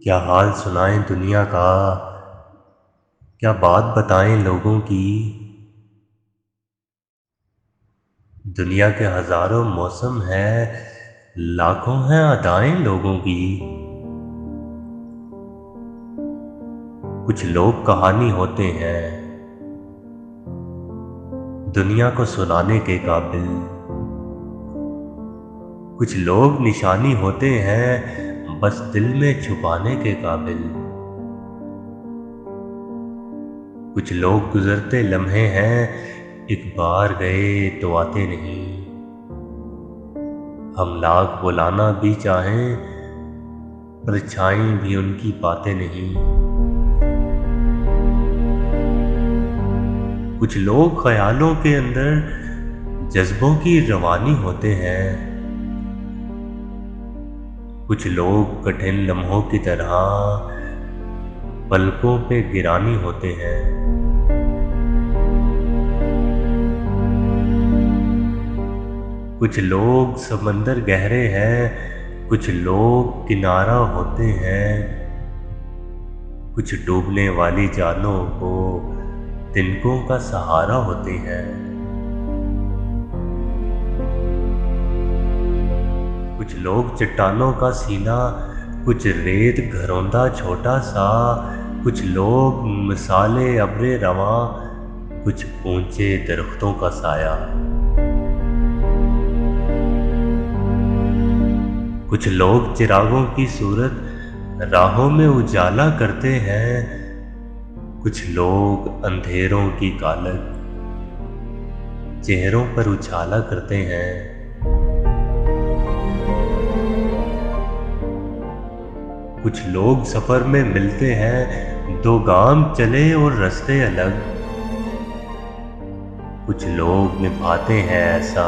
क्या हाल सुनाएं दुनिया का। क्या बात बताएं लोगों की। दुनिया के हजारों मौसम हैं, लाखों हैं अदाएं लोगों की। कुछ लोग कहानी होते हैं दुनिया को सुनाने के काबिल। कुछ लोग निशानी होते हैं बस दिल में छुपाने के काबिल। कुछ लोग गुजरते लम्हे हैं, एक बार गए तो आते नहीं। हम लाख बुलाना भी चाहें, परछाई भी उनकी पाते नहीं। कुछ लोग ख्यालों के अंदर जज्बों की रवानी होते हैं। कुछ लोग कठिन लम्हों की तरह पलकों पे गिरानी होते हैं। कुछ लोग समंदर गहरे हैं, कुछ लोग किनारा होते हैं। कुछ डूबने वाली जानों को तिनकों का सहारा होते हैं। कुछ लोग चट्टानों का सीना, कुछ रेत घरौंदा छोटा सा। कुछ लोग मिसाले अब्रे रवां, कुछ ऊंचे दरख्तों का साया। कुछ लोग चिरागों की सूरत राहों में उजाला करते हैं। कुछ लोग अंधेरों की कालक चेहरों पर उछाला करते हैं। कुछ लोग सफर में मिलते हैं, दो गाम चले और रास्ते अलग। कुछ लोग निभाते हैं ऐसा,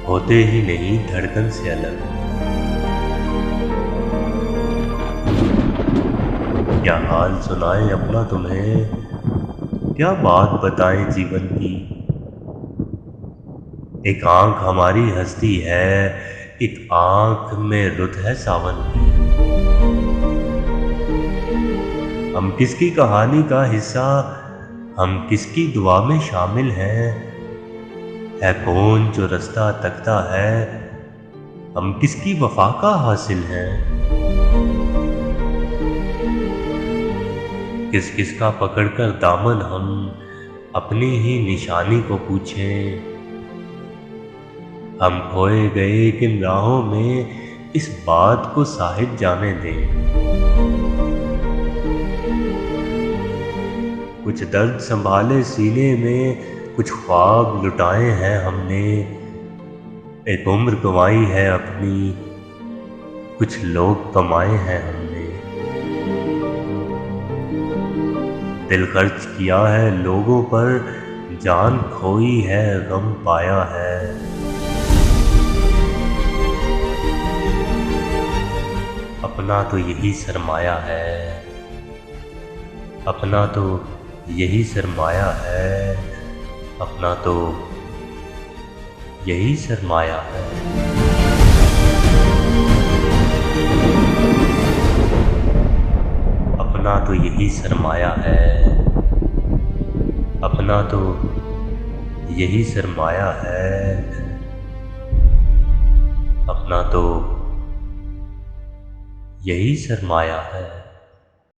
होते ही नहीं धड़कन से अलग। क्या हाल सुनाएं अपना तुम्हें, क्या बात बताएं जीवन की। एक आंख हमारी हंसती है, एक आंख में रुत है सावन की। हम किसकी कहानी का हिस्सा, हम किसकी दुआ में शामिल हैं। है कौन जो रास्ता तकता है, हम किसकी वफा का हासिल हैं। किस किस का पकड़कर दामन हम अपनी ही निशानी को पूछें। हम खोए गए किन राहों में, इस बात को साहिब जाने दें। कुछ दर्द संभाले सीने में, कुछ ख्वाब लुटाए हैं हमने। एक उम्र गंवाई है अपनी, कुछ लोग कमाए हैं हमने। दिल खर्च किया है लोगों पर, जान खोई है गम पाया है। अपना तो यही सरमाया है, अपना तो यही सरमाया है। अपना तो यही सरमाया है। अपना तो यही सरमाया है, अपना तो यही सरमाया है। अपना तो यही सरमाया है।